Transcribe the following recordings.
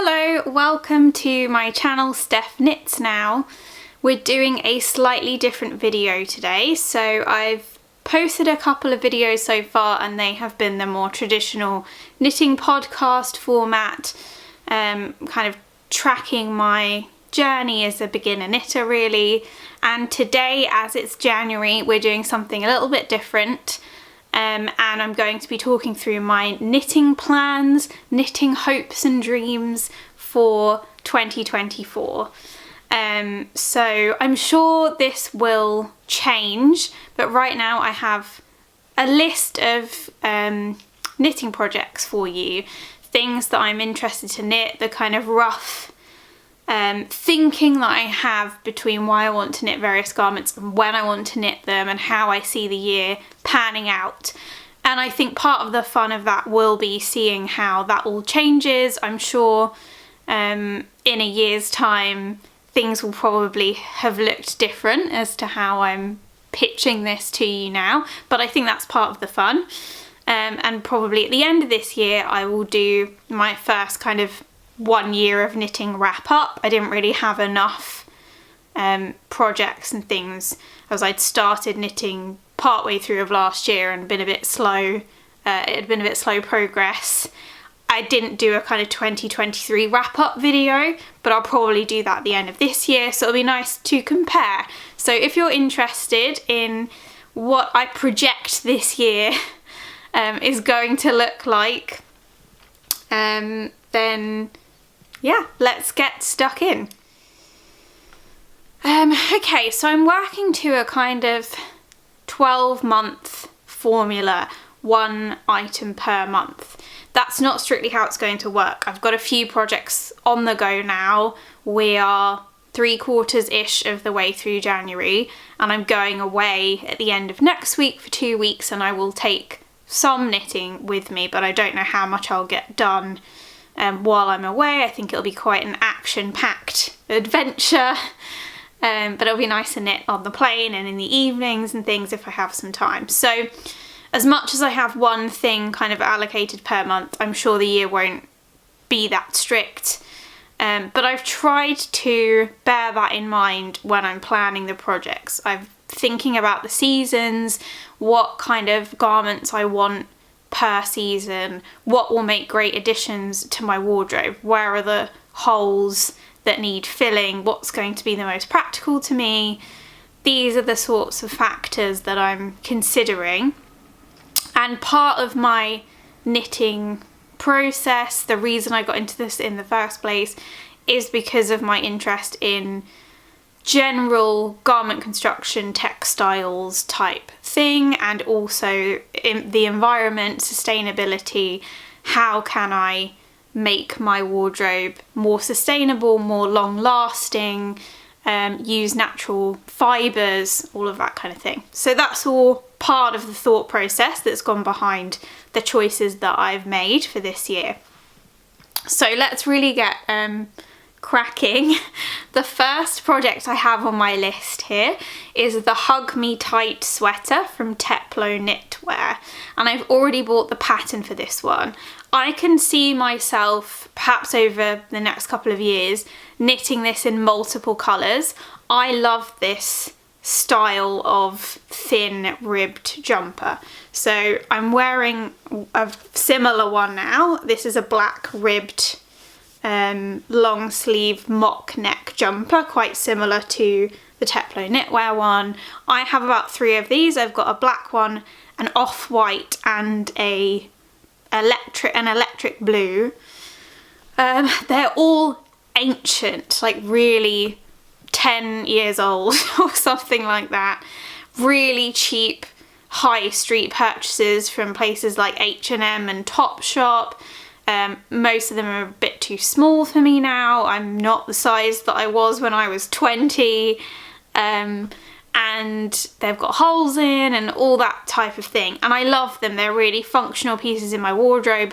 Hello, welcome to my channel Steph Knits Now. We're doing a slightly different video today, so I've posted a couple of videos so far and they have been the more traditional knitting podcast format, kind of tracking my journey as a beginner knitter really. And today, as it's January, we're doing something a little bit different. And I'm going to be talking through my knitting plans, knitting hopes and dreams for 2024. So I'm sure this will change, but right now I have a list of knitting projects for you, things that I'm interested to knit, the kind of rough thinking that I have between why I want to knit various garments and when I want to knit them and how I see the year panning out. And I think part of the fun of that will be seeing how that all changes. I'm sure in a year's time things will probably have looked different as to how I'm pitching this to you now, but I think that's part of the fun. And probably at the end of this year I will do my first kind of 1 year of knitting wrap up. I didn't really have enough projects and things as I'd started knitting partway through of last year and been a bit slow. It had been a bit slow progress. I didn't do a kind of 2023 wrap up video, but I'll probably do that at the end of this year, so it'll be nice to compare. So if you're interested in what I project this year is going to look like, then yeah, let's get stuck in. Okay, so I'm working to a kind of 12-month formula, 1 item per month. That's not strictly how it's going to work. I've got a few projects on the go now. We are 3/4-ish of the way through January, and I'm going away at the end of next week for 2 weeks, and I will take some knitting with me, but I don't know how much I'll get done while I'm away. I think it'll be quite an action-packed adventure, but it'll be nice to knit on the plane and in the evenings and things if I have some time. So as much as I have one thing kind of allocated per month, I'm sure the year won't be that strict, but I've tried to bear that in mind when I'm planning the projects. I'm thinking about the seasons, what kind of garments I want per season, what will make great additions to my wardrobe, where are the holes that need filling, what's going to be the most practical to me. These are the sorts of factors that I'm considering. And part of my knitting process, the reason I got into this in the first place, is because of my interest in general garment construction, textiles type thing, and also in the environment, sustainability. How can I make my wardrobe more sustainable, more long lasting, use natural fibres, all of that kind of thing. So that's all part of the thought process that's gone behind the choices that I've made for this year. So let's really get cracking. The first project I have on my list here is the Hug Me Tight sweater from Teplo Knitwear, and I've already bought the pattern for this one. I can see myself, perhaps over the next couple of years, knitting this in multiple colours. I love this style of thin ribbed jumper. So I'm wearing a similar one now. This is a black ribbed long sleeve mock neck jumper, quite similar to the Teplo Knitwear one. I have about 3 of these. I've got a black one, an off-white, and an electric blue. They're all ancient, like really 10 years old or something like that. Really cheap high street purchases from places like H&M and Topshop. Most of them are a bit too small for me now. I'm not the size that I was when I was 20, and they've got holes in and all that type of thing, and I love them. They're really functional pieces in my wardrobe,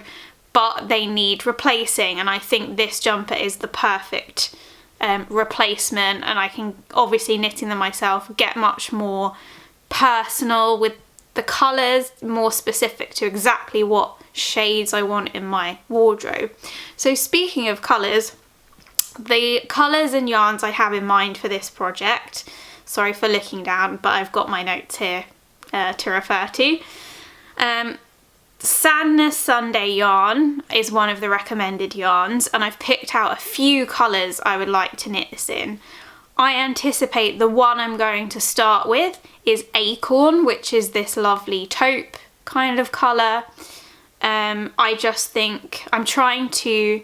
but they need replacing, and I think this jumper is the perfect replacement. And I can, obviously knitting them myself, get much more personal with the colours, more specific to exactly what shades I want in my wardrobe. So speaking of colours, the colours and yarns I have in mind for this project, sorry for looking down, but I've got my notes here to refer to. Sadness Sunday yarn is one of the recommended yarns, and I've picked out a few colours I would like to knit this in. I anticipate the one I'm going to start with is Acorn, which is this lovely taupe kind of colour. I just think I'm trying to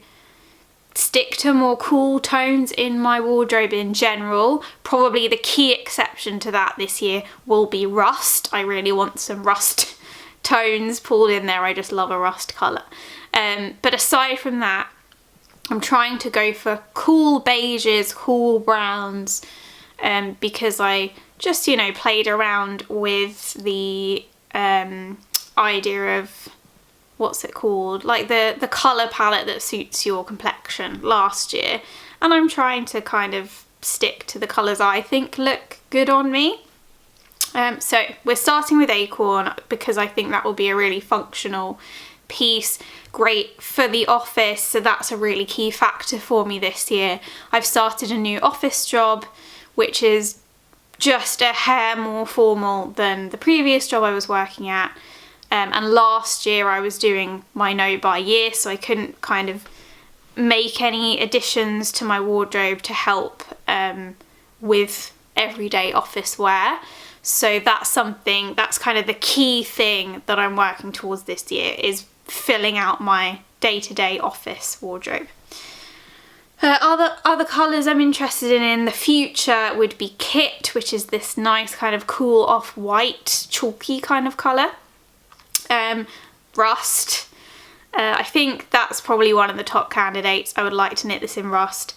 stick to more cool tones in my wardrobe in general. Probably the key exception to that this year will be rust. I really want some rust tones pulled in there. I just love a rust colour. But aside from that, I'm trying to go for cool beiges, cool browns, because I just, you know, played around with the idea of, what's it called, like the colour palette that suits your complexion last year, and I'm trying to kind of stick to the colours I think look good on me. So we're starting with Acorn because I think that will be a really functional piece, great for the office, so that's a really key factor for me this year. I've started a new office job, which is just a hair more formal than the previous job I was working at. And last year I was doing my no by year, so I couldn't kind of make any additions to my wardrobe to help with everyday office wear. So that's something, that's kind of the key thing that I'm working towards this year, is filling out my day-to-day office wardrobe. Other colours I'm interested in the future would be Kit, which is this nice kind of cool off-white chalky kind of colour. Rust. I think that's probably one of the top candidates. I would like to knit this in rust.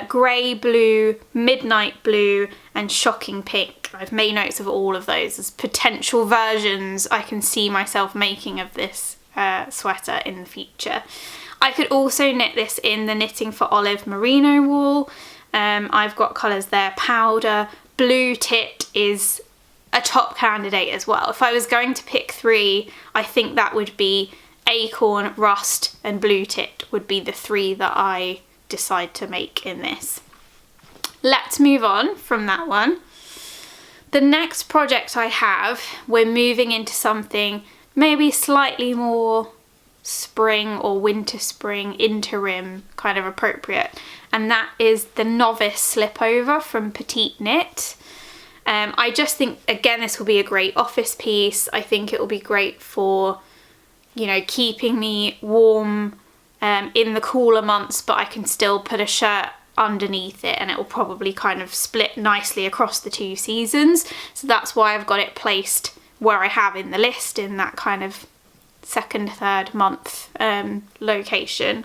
Grey blue, midnight blue, and shocking pink. I've made notes of all of those as potential versions I can see myself making of this sweater in the future. I could also knit this in the Knitting for Olive merino wool. I've got colours there. Powder, blue tit is a top candidate as well. If I was going to pick three, I think that would be Acorn, Rust and Blue Tit would be the three that I decide to make in this. Let's move on from that one. The next project I have, we're moving into something maybe slightly more spring or winter spring interim kind of appropriate, and that is the Novice Slipover from PetiteKnit. I just think, again, this will be a great office piece. I think it will be great for, you know, keeping me warm in the cooler months, but I can still put a shirt underneath it and it will probably kind of split nicely across the two seasons. So that's why I've got it placed where I have in the list, in that kind of second, third month location.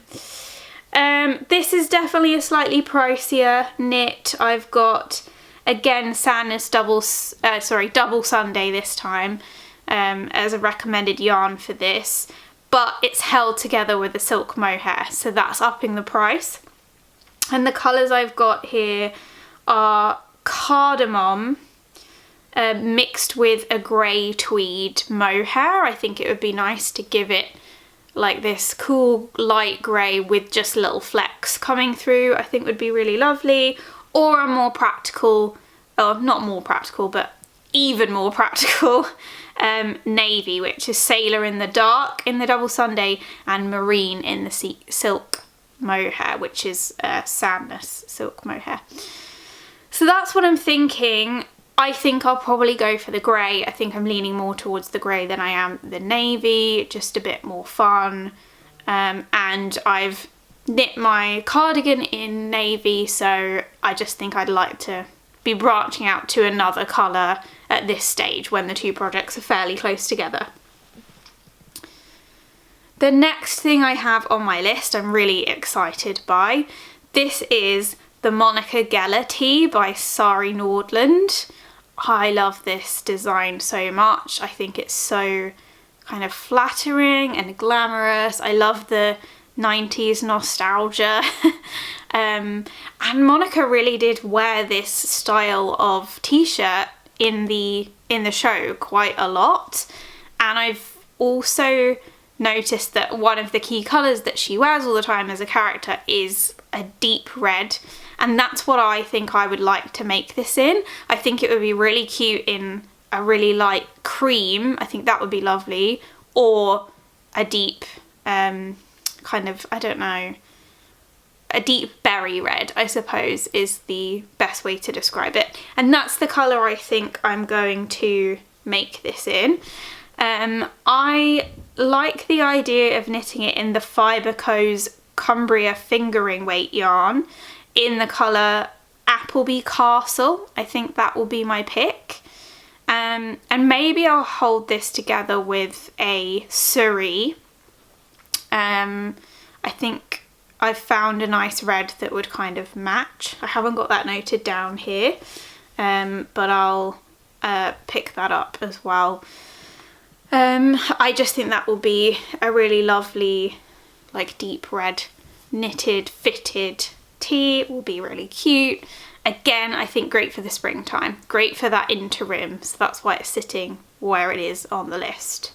This is definitely a slightly pricier knit. I've got, again, Sadness Double Sunday this time as a recommended yarn for this, but it's held together with a silk mohair, so that's upping the price. And the colours I've got here are cardamom mixed with a grey tweed mohair. I think it would be nice to give it like this cool light grey with just little flecks coming through. I think would be really lovely. Or a more practical, oh, not more practical, but even more practical navy, which is Sailor in the Dark in the Double Sunday and Marine in the silk mohair, which is Sadness silk mohair. So that's what I'm thinking. I think I'll probably go for the grey. I think I'm leaning more towards the grey than I am the navy, just a bit more fun. And I've knit my cardigan in navy, so I just think I'd like to be branching out to another colour at this stage when the two projects are fairly close together. The next thing I have on my list I'm really excited by. This is the Monica Geller tee by Sari Nordlund. I love this design so much. I think it's so kind of flattering and glamorous. I love the 90s nostalgia. And Monica really did wear this style of t-shirt in the show quite a lot. And I've also noticed that one of the key colours that she wears all the time as a character is a deep red, and that's what I think I would like to make this in. I think it would be really cute in a really light cream. I think that would be lovely, or a deep kind of, I don't know, a deep berry red, I suppose, is the best way to describe it. And that's the colour I think I'm going to make this in. I like the idea of knitting it in the Fiberco's Cumbria fingering weight yarn in the colour Appleby Castle. I think that will be my pick. And maybe I'll hold this together with a Sari. I think I've found a nice red that would kind of match. I haven't got that noted down here, but I'll pick that up as well. I just think that will be a really lovely, like, deep red knitted fitted tee. It will be really cute. Again, I think great for the springtime, great for that interim, so that's why it's sitting where it is on the list.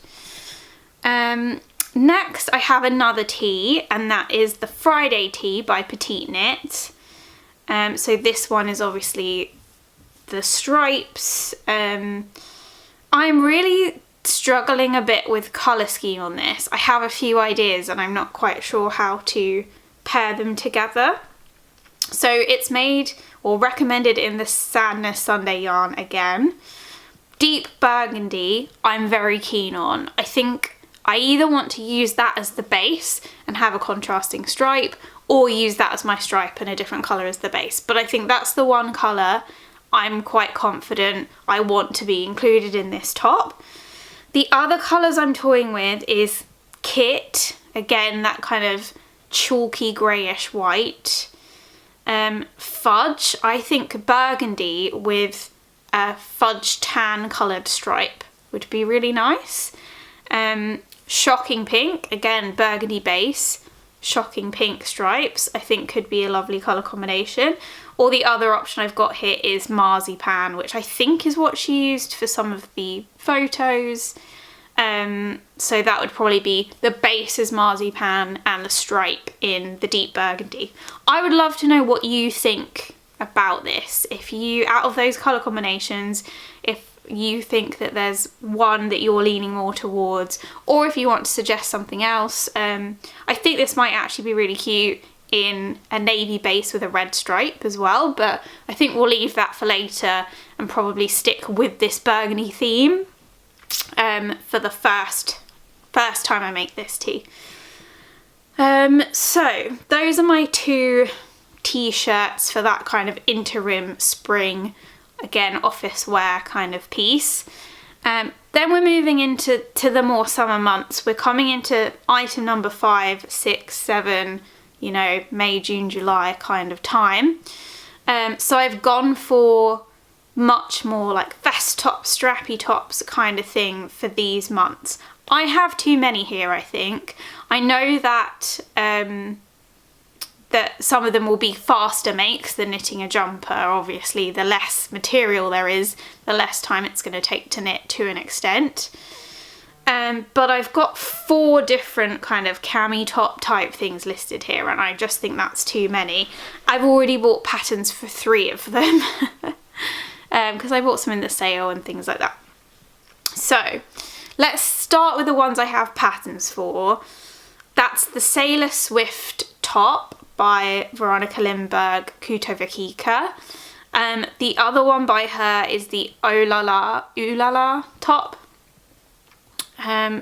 Next I have another tee, and that is the Friday tee by PetiteKnit. So this one is obviously the stripes. I'm really struggling a bit with colour scheme on this. I have a few ideas and I'm not quite sure how to pair them together. So it's made or recommended in the Sadness Sunday yarn again. Deep burgundy I'm very keen on. I think I either want to use that as the base and have a contrasting stripe, or use that as my stripe and a different colour as the base. But I think that's the one colour I'm quite confident I want to be included in this top. The other colours I'm toying with is Kit, again that kind of chalky greyish white. Fudge, I think burgundy with a fudge tan coloured stripe would be really nice. Shocking pink, again burgundy base, shocking pink stripes, I think could be a lovely colour combination. Or the other option I've got here is marzipan, which I think is what she used for some of the photos. So that would probably be the base is marzipan and the stripe in the deep burgundy. I would love to know what you think about this. If you, out of those colour combinations, if you think that there's one that you're leaning more towards, or if you want to suggest something else. I think this might actually be really cute in a navy base with a red stripe as well, but I think we'll leave that for later and probably stick with this burgundy theme for the first time I make this tee. So those are my two t-shirts for that kind of interim spring, again office wear kind of piece. Then we're moving into the more summer months. We're coming into item number 5, 6, 7, you know, May, June, July kind of time. So I've gone for much more like vest tops, strappy tops kind of thing for these months. I have too many here, I think. I know that that some of them will be faster makes than knitting a jumper. Obviously, the less material there is, the less time it's going to take to knit to an extent. But I've got 4 different kind of cami top type things listed here, and I just think that's too many. I've already bought patterns for 3 of them because I bought some in the sale and things like that. So let's start with the ones I have patterns for. That's the Sailor Swift top by Veronkia Lindberg, Kuto Vakika. The other one by her is the Ooh La La top.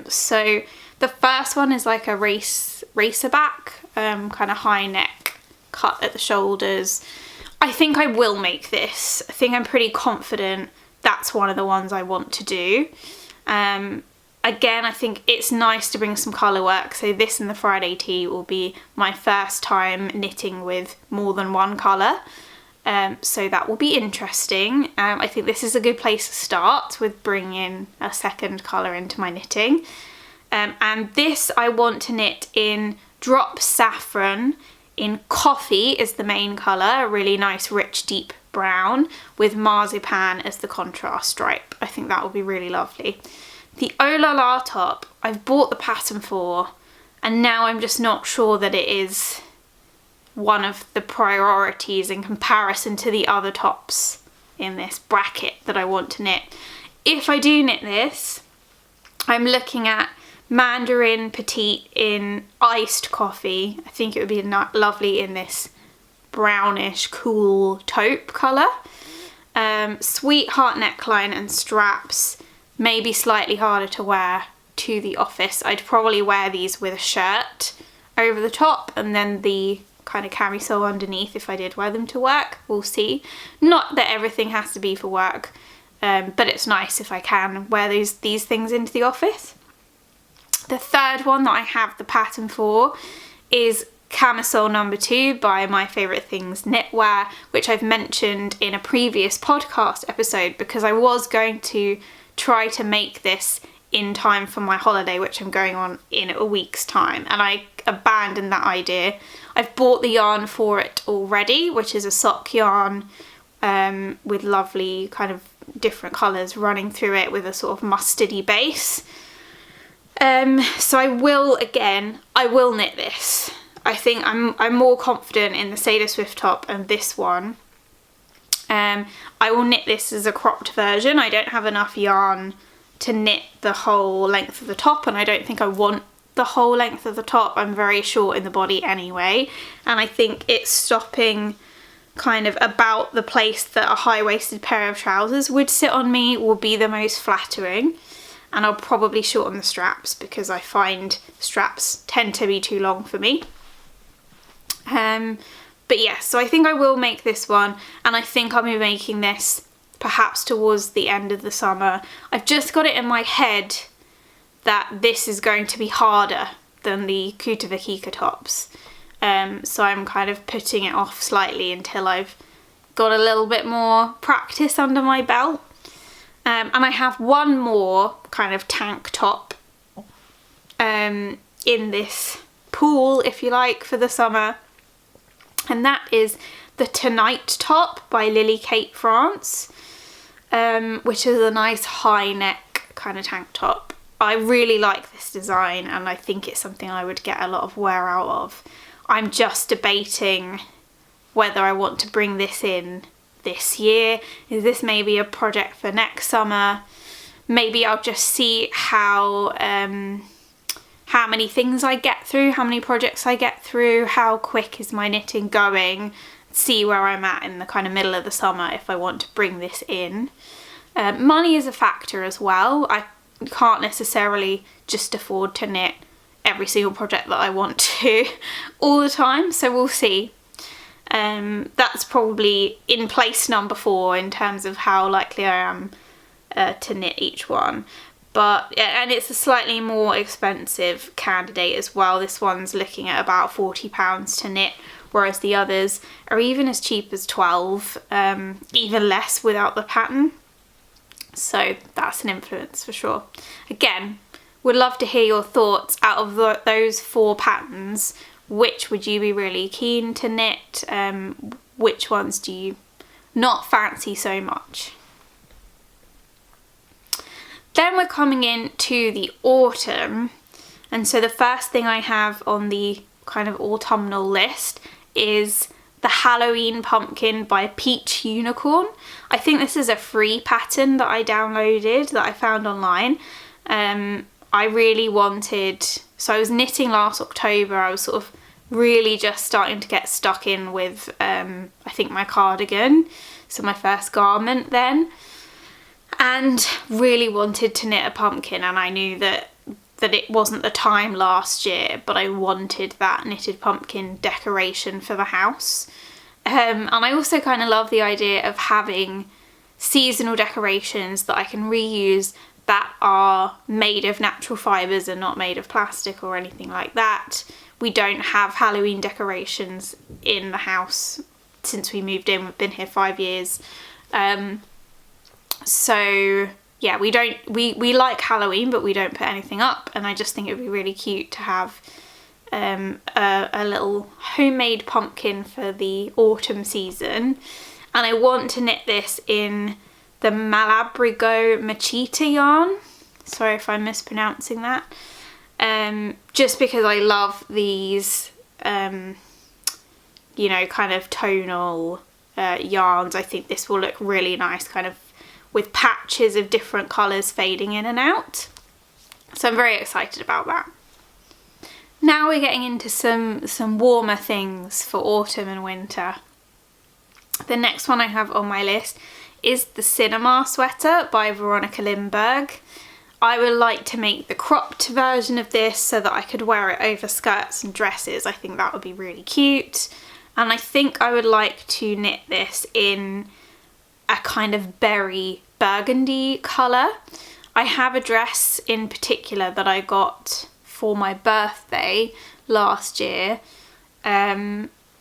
So the first one is like a racer back, kind of high neck, cut at the shoulders. I think I will make this. I think I'm pretty confident that's one of the ones I want to do. Again, I think it's nice to bring some colour work, so this and the Friday tee will be my first time knitting with more than one colour, so that will be interesting. I think this is a good place to start with bringing a second colour into my knitting. And this I want to knit in Drop Saffron, in Coffee is the main colour, a really nice rich deep brown, with Marzipan as the contrast stripe. I think that will be really lovely. The Oh La La top, I've bought the pattern for, and now I'm just not sure that it is one of the priorities in comparison to the other tops in this bracket that I want to knit. If I do knit this, I'm looking at Mandarin Petite in iced coffee. I think it would be lovely in this brownish cool taupe colour. Sweetheart neckline and straps, maybe slightly harder to wear to the office. I'd probably wear these with a shirt over the top and then the kind of camisole underneath if I did wear them to work. We'll see. Not that everything has to be for work, but it's nice if I can wear these things into the office. The third one that I have the pattern for is Camisole number 2 by My Favourite Things Knitwear, which I've mentioned in a previous podcast episode because I was going to try to make this in time for my holiday, which I'm going on in a week's time, and I abandoned that idea. I've bought the yarn for it already, which is a sock yarn with lovely kind of different colours running through it with a sort of mustardy base. So I will knit this. I think I'm more confident in the Taylor Swift top and this one. I will knit this as a cropped version. I don't have enough yarn to knit the whole length of the top, and I don't think I want the whole length of the top. I'm very short in the body anyway, and I think it's stopping kind of about the place that a high-waisted pair of trousers would sit on me will be the most flattering. And I'll probably shorten the straps because I find straps tend to be too long for me. But yeah, so I think I will make this one, and I think I'll be making this perhaps towards the end of the summer. I've just got it in my head that this is going to be harder than the Kutavikika tops. So I'm kind of putting it off slightly until I've got a little bit more practice under my belt. And I have one more kind of tank top in this pool, if you like, for the summer. And that is the Tonight top by Lily Kate France, which is a nice high neck kind of tank top. I really like this design, and I think it's something I would get a lot of wear out of. I'm just debating whether I want to bring this in this year. Is this maybe a project for next summer? Maybe I'll just see how many things I get through, how many projects I get through, how quick is my knitting going, see where I'm at in the kind of middle of the summer if I want to bring this in. Money is a factor as well. I can't necessarily just afford to knit every single project that I want to all the time, so we'll see. That's probably in place number 4 in terms of how likely I am to knit each one. But, and it's a slightly more expensive candidate as well. This one's looking at about £40 to knit, whereas the others are even as cheap as 12, even less without the pattern. So that's an influence for sure. Again, would love to hear your thoughts out of those 4 patterns. Which would you be really keen to knit? Which ones do you not fancy so much? Then we're coming into the autumn, and so the first thing I have on the kind of autumnal list is the Halloween Pumpkin by Peach Unicorn. I think this is a free pattern that I downloaded, that I found online. I really wanted, so I was knitting last October, I was sort of really just starting to get stuck in with, I think, my cardigan, so my first garment then, and really wanted to knit a pumpkin, and I knew that it wasn't the time last year, but I wanted that knitted pumpkin decoration for the house. And I also kind of love the idea of having seasonal decorations that I can reuse that are made of natural fibres and not made of plastic or anything like that. We don't have Halloween decorations in the house since we moved in. We've been here 5 years. So yeah, we like Halloween, but we don't put anything up, and I just think it would be really cute to have a little homemade pumpkin for the autumn season. And I want to knit this in the Malabrigo Machita yarn. Sorry if I'm mispronouncing that. Just because I love these, you know, kind of tonal yarns. I think this will look really nice, kind of with patches of different colours fading in and out. So I'm very excited about that. Now we're getting into some warmer things for autumn and winter. The next one I have on my list is the Cinema sweater by Veronkia Lindberg. I would like to make the cropped version of this so that I could wear it over skirts and dresses. I think that would be really cute. And I think I would like to knit this in a kind of berry burgundy colour. I have a dress in particular that I got for my birthday last year,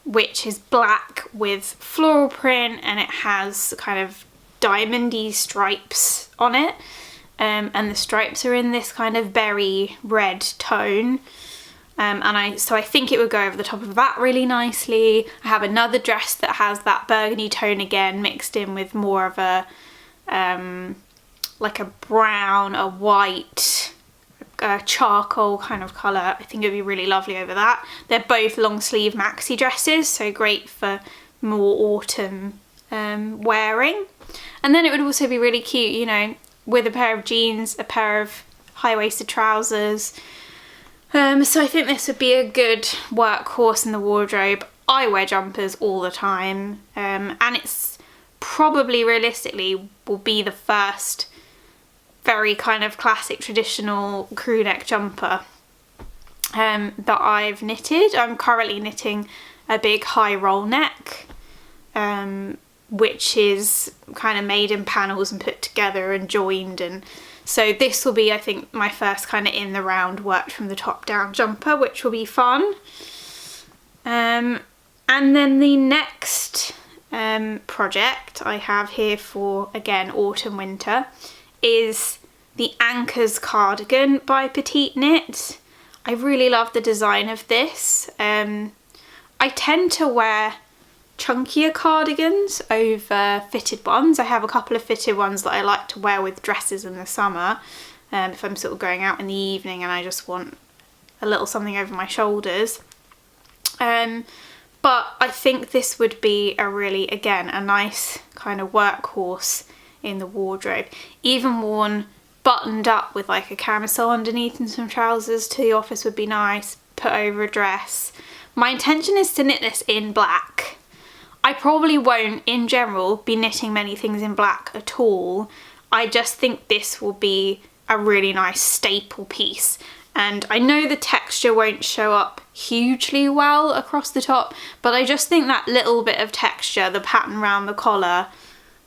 which is black with floral print, and it has kind of diamondy stripes on it. And the stripes are in this kind of berry red tone. So I think it would go over the top of that really nicely. I have another dress that has that burgundy tone again, mixed in with more of a, like a brown, a white, charcoal kind of colour. I think it would be really lovely over that. They're both long sleeve maxi dresses, so great for more autumn wearing. And then it would also be really cute, you know, with a pair of jeans, a pair of high-waisted trousers. So I think this would be a good workhorse in the wardrobe. I wear jumpers all the time, and it's probably realistically will be the first very kind of classic traditional crew neck jumper that I've knitted. I'm currently knitting a big high roll neck, which is kind of made in panels and put together and joined, and so this will be, I think, my first kind of in the round worked from the top down jumper, which will be fun. And then the next project I have here for, again, autumn winter is the Anker's Cardigan by PetiteKnit. I really love the design of this. I tend to wear chunkier cardigans over fitted ones. I have a couple of fitted ones that I like to wear with dresses in the summer, if I'm sort of going out in the evening and I just want a little something over my shoulders. But I think this would be a really, again, a nice kind of workhorse in the wardrobe. Even worn buttoned up with like a camisole underneath and some trousers to the office would be nice, put over a dress. My intention is to knit this in black. I probably won't, in general, be knitting many things in black at all. I just think this will be a really nice staple piece. And I know the texture won't show up hugely well across the top, but I just think that little bit of texture, the pattern around the collar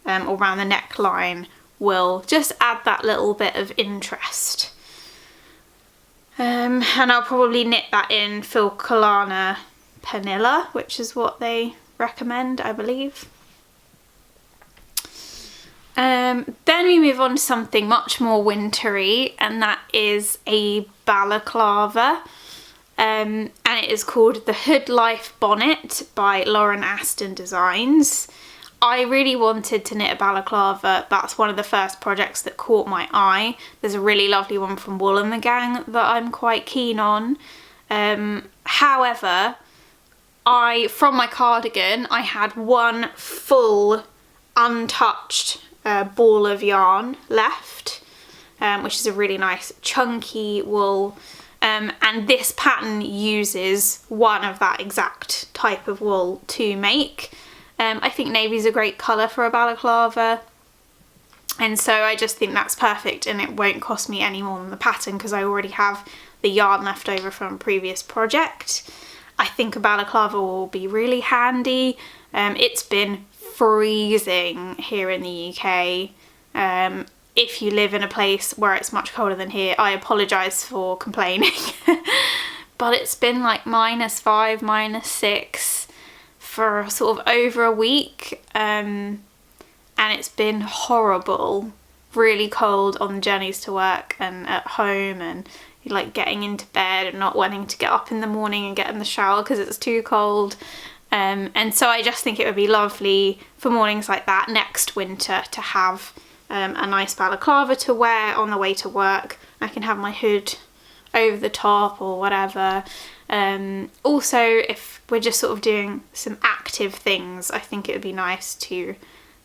or around the neckline, will just add that little bit of interest. And I'll probably knit that in Filcolana Panilla, which is what they recommend, I believe. Then we move on to something much more wintry, and that is a balaclava, and it is called the Hood Life Bonnet by Aston Designs. I really wanted to knit a balaclava. That's one of the first projects that caught my eye. There's a really lovely one from Wool and the Gang that I'm quite keen on. However, from my cardigan, I had one full untouched ball of yarn left, which is a really nice chunky wool, and this pattern uses one of that exact type of wool to make. I think navy's a great colour for a balaclava, and so I just think that's perfect, and it won't cost me any more than the pattern because I already have the yarn left over from a previous project. I think a balaclava will be really handy. It's been freezing here in the UK. If you live in a place where it's much colder than here, I apologise for complaining. But it's been like -5, -6 for sort of over a week. And it's been horrible. Really cold on the journeys to work and at home, and like getting into bed and not wanting to get up in the morning and get in the shower because it's too cold. And so I just think it would be lovely for mornings like that next winter to have a nice balaclava to wear on the way to work. I can have my hood over the top or whatever. Also, if we're just sort of doing some active things, I think it would be nice to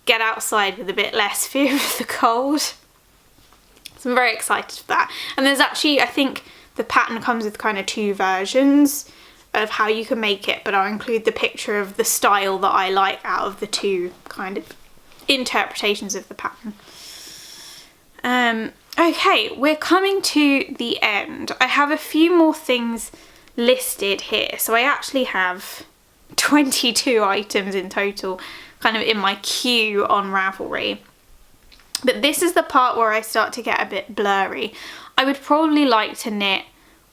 get outside with a bit less fear of the cold. So I'm very excited for that. And there's actually, I think the pattern comes with kind of 2 versions of how you can make it, but I'll include the picture of the style that I like out of the 2 kind of interpretations of the pattern. Okay, we're coming to the end. I have a few more things listed here. So I actually have 22 items in total kind of in my queue on Ravelry. But this is the part where I start to get a bit blurry. I would probably like to knit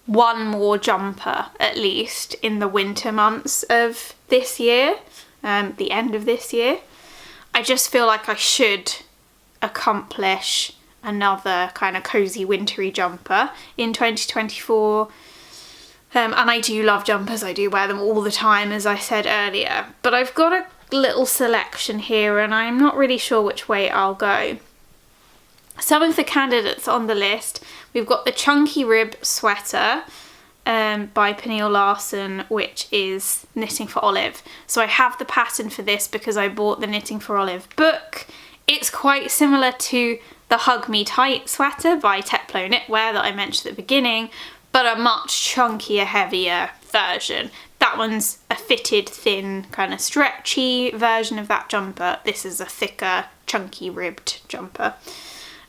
one more jumper at least in the winter months of this year, the end of this year. I just feel like I should accomplish another kind of cozy wintry jumper in 2024. And I do love jumpers, I do wear them all the time, as I said earlier. But I've got a little selection here and I'm not really sure which way I'll go. Some of the candidates on the list, we've got the Chunky Rib Sweater by Pernille Larsen, which is Knitting for Olive. So I have the pattern for this because I bought the Knitting for Olive book. It's quite similar to the Hug Me Tight sweater by Teplo Knitwear that I mentioned at the beginning, but a much chunkier, heavier version. That one's a fitted, thin, kind of stretchy version of that jumper. This is a thicker, chunky ribbed jumper.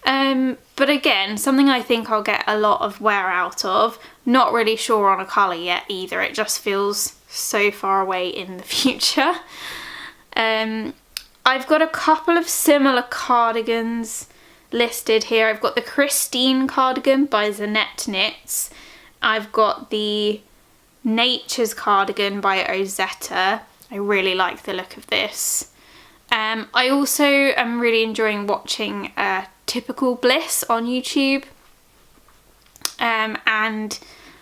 But again, something I think I'll get a lot of wear out of. Not really sure on a colour yet either. It just feels so far away in the future. I've got a couple of similar cardigans listed here. I've got the Kristine cardigan by Zanete Knits. I've got the Nature's cardigan by Ozetta. I really like the look of this. I also am really enjoying watching Typical Bliss on YouTube. And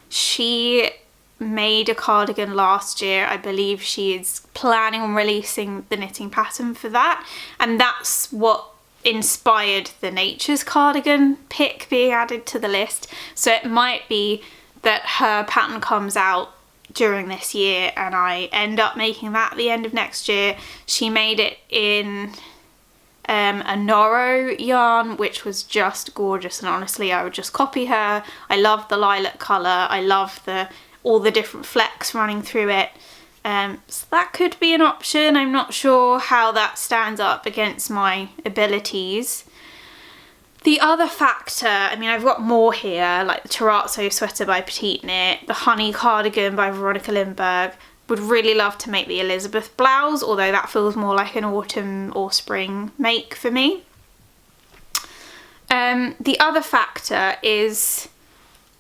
she made a cardigan last year. I believe she is planning on releasing the knitting pattern for that. And that's what inspired the Nature's cardigan pick being added to the list. So it might be that her pattern comes out during this year and I end up making that at the end of next year. She made it in a Noro yarn, which was just gorgeous, and honestly I would just copy her. I love the lilac colour, I love all the different flecks running through it. So that could be an option. I'm not sure how that stands up against my abilities. The other factor, I mean, I've got more here, like the Chorizo sweater by PetiteKnit, the honey cardigan by Veronkia Lindberg. Would really love to make the Elizabeth blouse, although that feels more like an autumn or spring make for me. The other factor is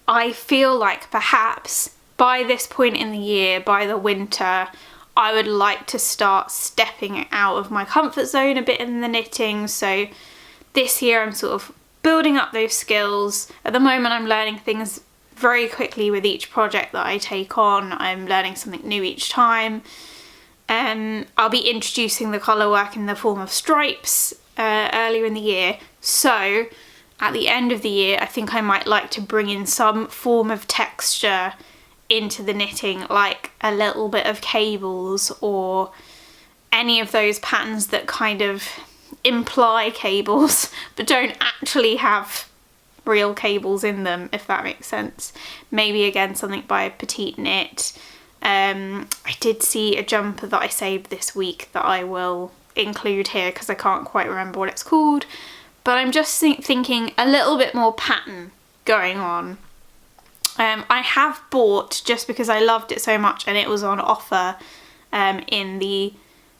I feel like perhaps by this point in the year, by the winter, I would like to start stepping out of my comfort zone a bit in the knitting. So this year I'm sort of building up those skills. At the moment I'm learning things very quickly with each project that I take on. I'm learning something new each time. I'll be introducing the colour work in the form of stripes earlier in the year. So at the end of the year, I think I might like to bring in some form of texture into the knitting, like a little bit of cables or any of those patterns that kind of imply cables but don't actually have real cables in them, if that makes sense. Maybe again something by PetiteKnit. I did see a jumper that I saved this week that I will include here because I can't quite remember what it's called, but I'm just thinking a little bit more pattern going on. I have bought, just because I loved it so much and it was on offer in the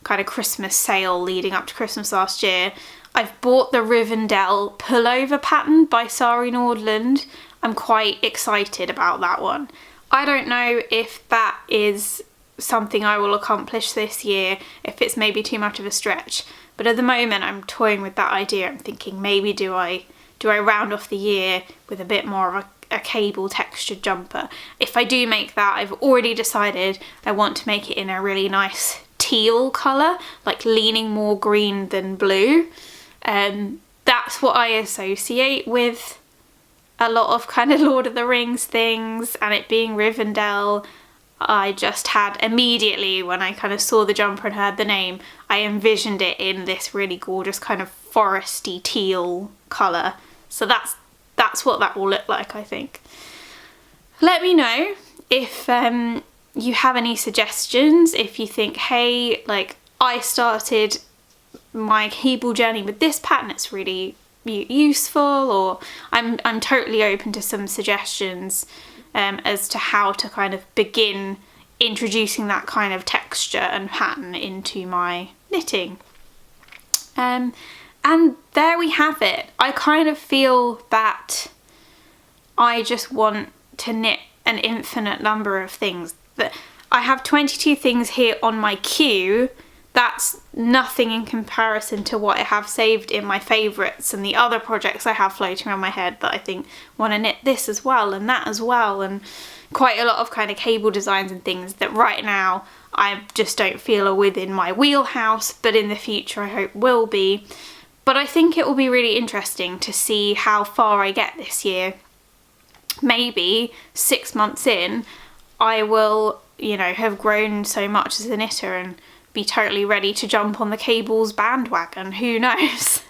kind of Christmas sale leading up to Christmas last year, I've bought the Rivendell pullover pattern by Sari Nordlund. I'm quite excited about that one. I don't know if that is something I will accomplish this year, if it's maybe too much of a stretch, but at the moment I'm toying with that idea. I'm thinking maybe do I round off the year with a bit more of a cable textured jumper. If I do make that, I've already decided I want to make it in a really nice teal colour, like leaning more green than blue. That that's what I associate with a lot of kind of Lord of the Rings things, and it being Rivendell. I just had immediately, when I kind of saw the jumper and heard the name, I envisioned it in this really gorgeous kind of foresty teal colour. So that's what that will look like, I think. Let me know if you have any suggestions, if you think, hey, like, I started my cable journey with this pattern, it's really useful, or I'm totally open to some suggestions as to how to kind of begin introducing that kind of texture and pattern into my knitting. And there we have it. I kind of feel that I just want to knit an infinite number of things. That I have 22 things here on my queue. That's nothing in comparison to what I have saved in my favourites and the other projects I have floating around my head that I think want to knit this as well and that as well, and quite a lot of kind of cable designs and things that right now I just don't feel are within my wheelhouse, but in the future I hope will be. But I think it will be really interesting to see how far I get this year. Maybe 6 months in, I will, you know, have grown so much as a knitter and be totally ready to jump on the cables bandwagon, who knows.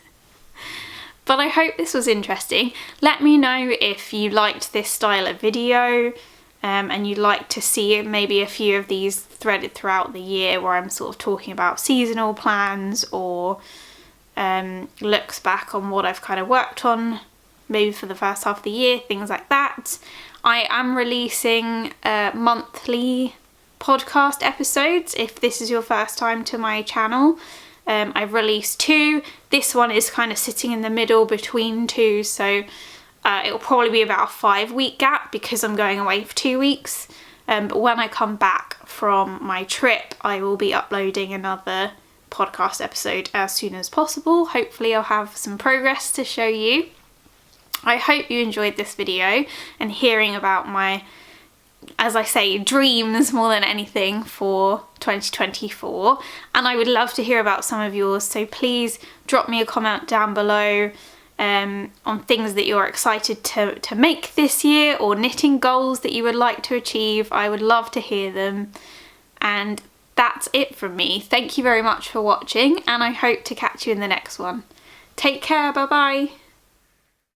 But I hope this was interesting. Let me know if you liked this style of video and you'd like to see maybe a few of these threaded throughout the year where I'm sort of talking about seasonal plans or looks back on what I've kind of worked on maybe for the first half of the year, things like that. I am releasing monthly podcast episodes if this is your first time to my channel. I've released 2. This one is kind of sitting in the middle between 2, so it'll probably be about a 5-week gap because I'm going away for 2 weeks. But when I come back from my trip, I will be uploading another podcast episode as soon as possible. Hopefully I'll have some progress to show you. I hope you enjoyed this video and hearing about my, as I say, dreams more than anything for 2024, and I would love to hear about some of yours, so please drop me a comment down below on things that you're excited to make this year or knitting goals that you would like to achieve. I would love to hear them. And that's it from me. Thank you very much for watching, and I hope to catch you in the next one. Take care, bye bye.